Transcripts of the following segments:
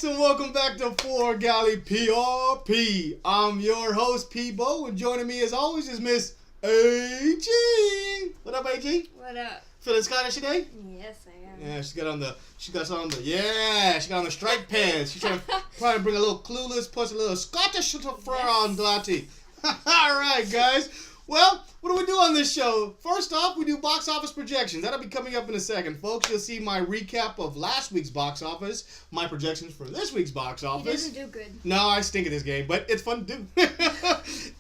folks, and welcome back to 4Galley PRP. I'm your host, PBO, and joining me as always is Miss AG. What up, AG? What up? Feeling Scottish today? Yes, I am. Yeah, she got on the striped pants. She's trying to bring a little clueless plus a little Scottish flair on Galley. All right, guys. Well, what do we do on this show? First off, we do box office projections. That'll be coming up in a second, folks. You'll see my recap of last week's box office, my projections for this week's box office. He doesn't do good. No, I stink at this game, but it's fun to do.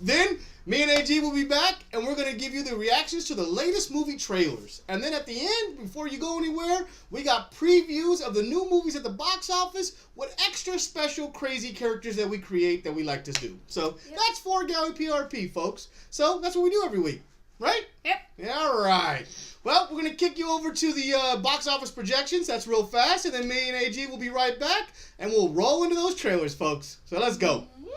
Then, me and AG will be back, and we're going to give you the reactions to the latest movie trailers. And then at the end, before you go anywhere, we got previews of the new movies at the box office with extra special crazy characters that we create that we like to do. So, That's 4Galley PRP, folks. So, that's what we do every week, right? Yep. Yeah, all right. Well, we're going to kick you over to the box office projections. That's real fast. And then me and AG will be right back, and we'll roll into those trailers, folks. So, let's go. Mm-hmm.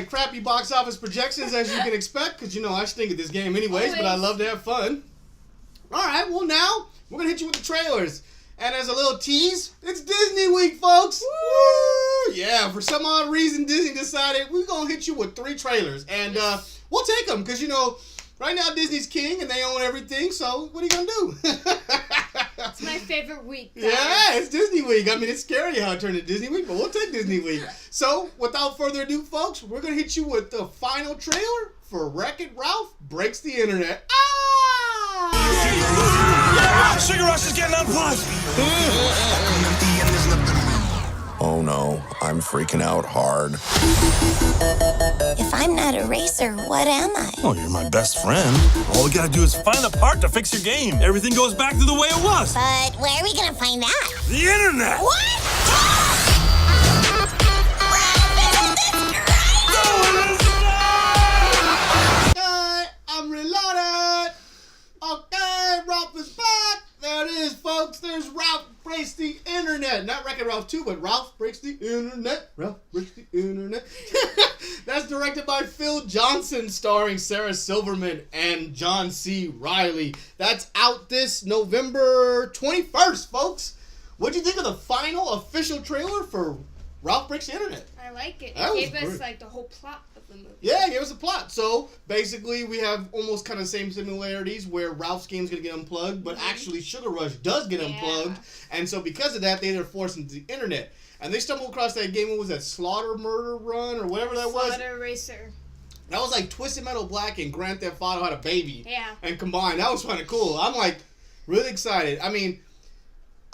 Crappy box office projections, as you can expect, because I stink at this game anyways, but I love to have fun. Alright, well now, we're going to hit you with the trailers. And as a little tease, it's Disney week, folks! Woo! Yeah, for some odd reason, Disney decided we're going to hit you with 3 trailers. And we'll take them, because right now Disney's king and they own everything, so what are you going to do? It's my favorite week, guys. Yeah, it's Disney week. I mean, it's scary how it turned to Disney week, but we'll take Disney week. So, without further ado, folks, we're going to hit you with the final trailer for Wreck-It Ralph Breaks the Internet. Ah! Sugar Rush is getting unplugged. Oh no, I'm freaking out hard. If I'm not a racer, what am I? Oh, you're my best friend. All we gotta do is find the part to fix your game. Everything goes back to the way it was. But where are we gonna find that? The internet! What? Okay, I'm reloaded. Okay, Ralph is back. There it is, folks. There's Ralph Breaks the Internet. Not Wreck-It Ralph 2, but Ralph Breaks the Internet. Ralph Breaks the Internet. That's directed by Phil Johnson, starring Sarah Silverman and John C. Reilly. That's out this November 21st, folks. What'd you think of the final official trailer for Ralph Breaks the Internet? I like it. That It gave was us great. the whole plot of the movie. Yeah, it gave us a plot. So, basically, we have almost kind of the same similarities where Ralph's game's going to get unplugged, but actually Sugar Rush does get unplugged. And so, because of that, they're forced into the internet. And they stumbled across that game, what was that, Slaughter Murder Run, or whatever that was? Slaughter Racer. That was like Twisted Metal Black and Grand Theft Auto had a baby. Yeah. And combined. That was kind of cool. I'm like, really excited. I mean,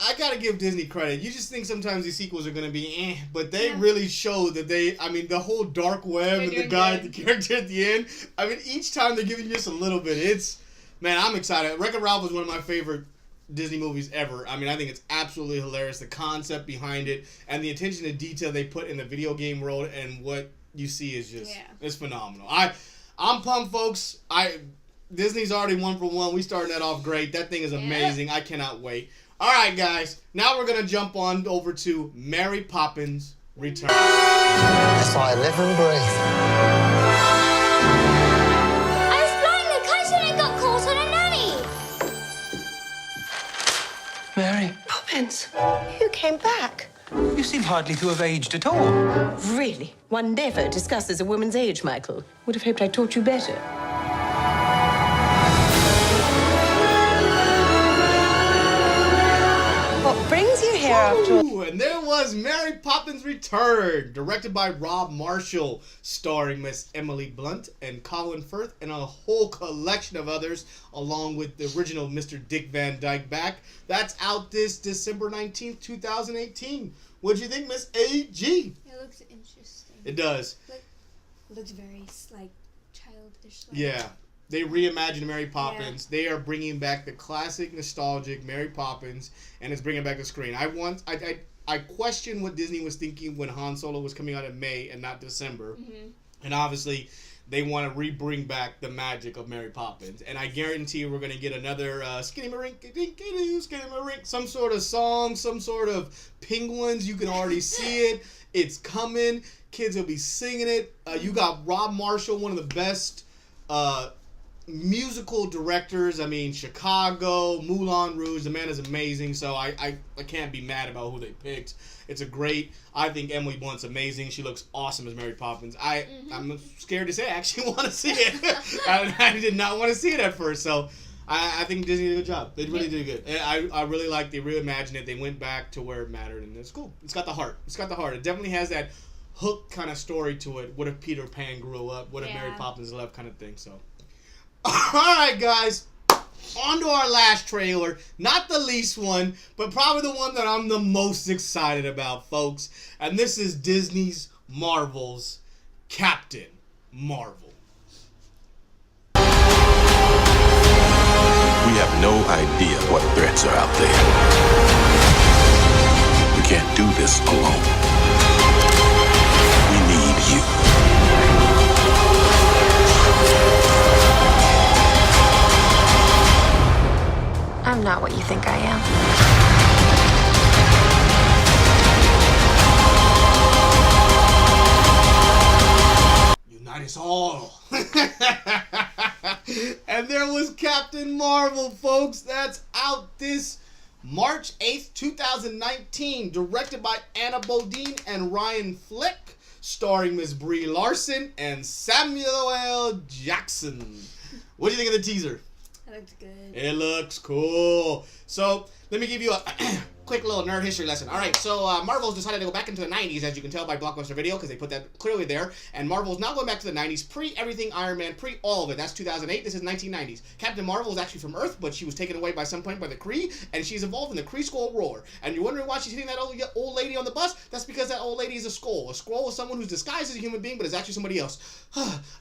I gotta give Disney credit. You just think sometimes these sequels are gonna be but they really show that the whole dark web and the guy, the character at the end. I mean, each time they're giving you just a little bit. I'm excited. Wreck-It Ralph was one of my favorite Disney movies ever. I mean, I think it's absolutely hilarious. The concept behind it and the attention to detail they put in the video game world and what you see is just, it's phenomenal. I'm pumped, folks. Disney's already 1 for 1. We started that off great. That thing is amazing. I cannot wait. All right, guys. Now we're going to jump on over to Mary Poppins Returns. That's why I live and breathe. I was blowing the kite and I got caught on a nanny. Mary, Poppins, you came back. you seem hardly to have aged at all. Really? One never discusses a woman's age, Michael. Would have hoped I taught you better. What brings you here after all? And there was Mary Poppins Return, directed by Rob Marshall, starring Miss Emily Blunt and Colin Firth and a whole collection of others, along with the original Mr. Dick Van Dyke back. That's out this December 19th, 2018. What'd you think, Miss AG? It looks interesting. It does. It looks very, childish. Yeah. They reimagined Mary Poppins. Yeah. They are bringing back the classic, nostalgic Mary Poppins, and it's bringing back the screen. I question what Disney was thinking when Han Solo was coming out in May and not December. Mm-hmm. And obviously, they want to bring back the magic of Mary Poppins. And I guarantee we're going to get another Skinny-marink, some sort of song, some sort of penguins. You can already see it. It's coming. Kids will be singing it. You got Rob Marshall, one of the best musical directors. I mean, Chicago, Moulin Rouge. The man is amazing. So I can't be mad about who they picked. It's a great. I think Emily Blunt's amazing. She looks awesome as Mary Poppins. I'm scared to say I actually want to see it. I did not want to see it at first. So I think Disney did a good job. They really did good. And I really like. They reimagined it. They went back to where it mattered, and it's cool. It's got the heart. It definitely has that hook kind of story to it. What if Peter Pan grew up? What if Mary Poppins left? Kind of thing. So. All right, guys. On to our last trailer. Not the least one, but probably the one that I'm the most excited about, folks. And this is Disney's Marvel's Captain Marvel. We have no idea what threats are out there. We can't do this alone. We need you. I'm not what you think I am. Unite us all. And there was Captain Marvel, folks. That's out this March 8th, 2019. Directed by Anna Bodine and Ryan Fleck. Starring Miss Brie Larson and Samuel L. Jackson. What do you think of the teaser? That looks good. It looks cool. So, let me give you a quick little nerd history lesson. Alright, so Marvel's decided to go back into the 90s, as you can tell by Blockbuster Video, because they put that clearly there. And Marvel's now going back to the 90s, pre-everything Iron Man, pre-all of it. That's 2008. This is 1990s. Captain Marvel is actually from Earth, but she was taken away by some point by the Kree, and she's involved in the Kree Skrull War. And you're wondering why she's hitting that old lady on the bus? That's because that old lady is a Skrull. A Skrull is someone who's disguised as a human being, but is actually somebody else.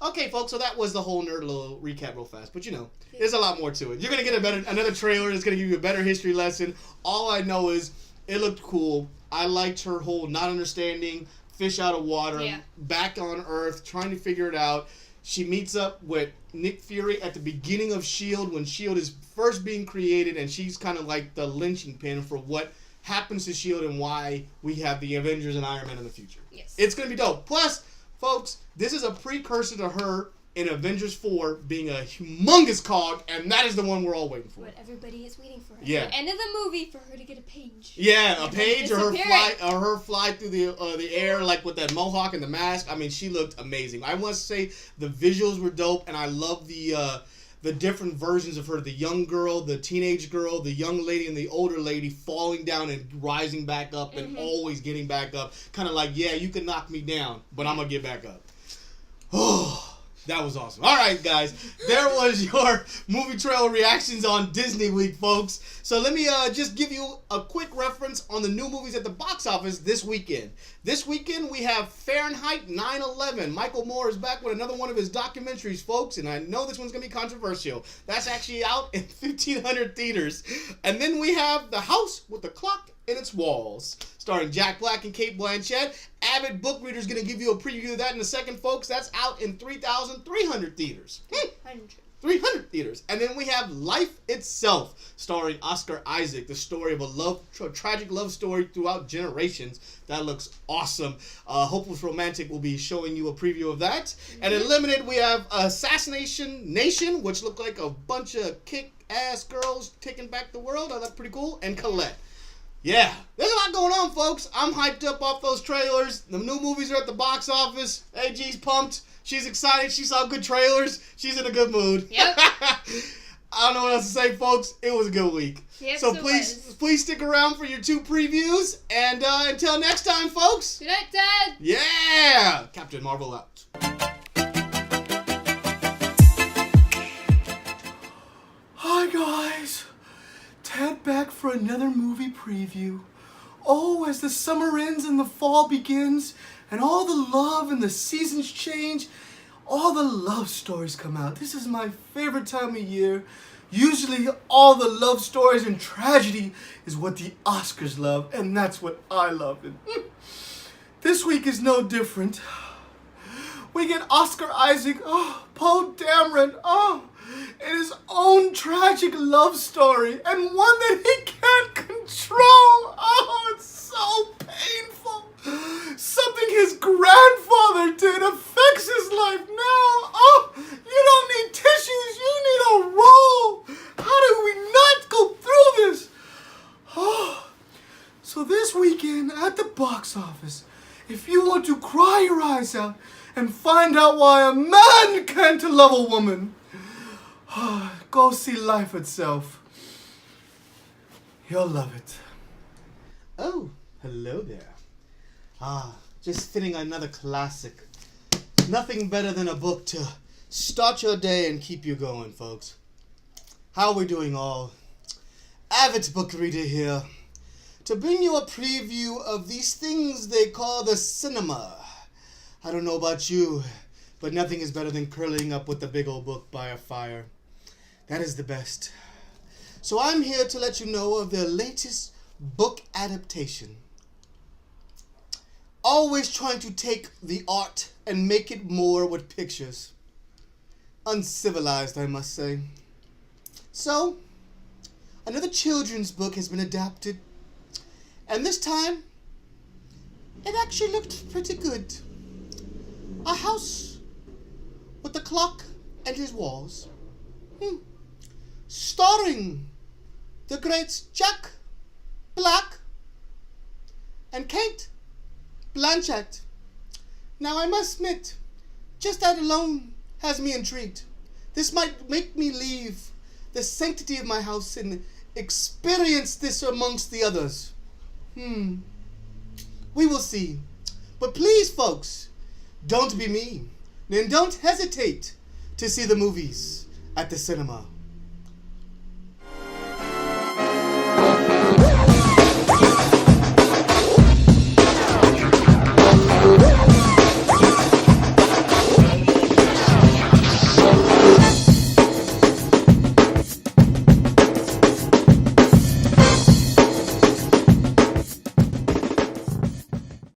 Okay, folks, so that was the whole nerd little recap real fast. But, you know, there's a lot more to it. You're going to get another trailer that's going to give you a better history lesson. All I know is it looked cool. I liked her whole not understanding, fish out of water, back on Earth, trying to figure it out. She meets up with Nick Fury at the beginning of S.H.I.E.L.D. when S.H.I.E.L.D. is first being created, and she's kind of like the lynching pin for what happens to S.H.I.E.L.D. and why we have the Avengers and Iron Man in the future. Yes. It's going to be dope. Plus, folks, this is a precursor to her in Avengers 4 being a humongous cog, and that is the one we're all waiting for. What everybody is waiting for. Yeah. At the end of the movie, for her to get a page. Yeah, a page, or her fly through the air, like with that mohawk and the mask. I mean, she looked amazing. I must say the visuals were dope, and I love the different versions of her. The young girl, the teenage girl, the young lady, and the older lady falling down and rising back up and always getting back up. Kind of like, yeah, you can knock me down, but I'm going to get back up. Oh. That was awesome. All right, guys. There was your movie trailer reactions on Disney Week, folks. So let me just give you a quick reference on the new movies at the box office this weekend. This weekend, we have Fahrenheit 9/11. Michael Moore is back with another one of his documentaries, folks, and I know this one's going to be controversial. That's actually out in 1,500 theaters. And then we have The House with the Clock in Its Walls, starring Jack Black and Cate Blanchett. Avid book reader is going to give you a preview of that in a second, folks. That's out in 3,300 theaters. 300 theaters. And then we have Life Itself, starring Oscar Isaac, the story of a tragic love story throughout generations. That looks awesome. Hopeless Romantic will be showing you a preview of that. And in limited, we have Assassination Nation, which looked like a bunch of kick-ass girls taking back the world. Oh, that's pretty cool. And Colette. Yeah, there's a lot going on, folks. I'm hyped up off those trailers. The new movies are at the box office. AG's pumped. She's excited. She saw good trailers. She's in a good mood. Yep. I don't know what else to say, folks. It was a good week. Yep, so please stick around for your 2 previews. And until next time, folks. Good night, Dad. Yeah. Captain Marvel out. Hi, guys. Tad back for another movie preview. Oh, as the summer ends and the fall begins, and all the love and the seasons change, all the love stories come out. This is my favorite time of year. Usually all the love stories and tragedy is what the Oscars love, and that's what I love. And this week is no different. we get Oscar Isaac, Poe Dameron, in his own tragic love story, and one that he can't control. Oh, it's so painful. Something his grandfather did affects his life now. Oh, you don't need tissues, you need a roll. How do we not go through this? Oh, so this weekend at the box office, if you want to cry your eyes out and find out why a man can't love a woman, go see Life Itself. You'll love it. Oh, hello there. Just fitting another classic. Nothing better than a book to start your day and keep you going, folks. How are we doing all? Avid book reader here to bring you a preview of these things they call the cinema. I don't know about you, but nothing is better than curling up with a big old book by a fire. That is the best. So I'm here to let you know of their latest book adaptation. Always trying to take the art and make it more with pictures. Uncivilized, I must say. So, another children's book has been adapted. And this time, it actually looked pretty good. A house with a clock and his walls. Starring the greats Jack Black and Kate Blanchett. Now I must admit, just that alone has me intrigued. This might make me leave the sanctity of my house and experience this amongst the others. We will see. But please, folks, don't be me. And don't hesitate to see the movies at the cinema.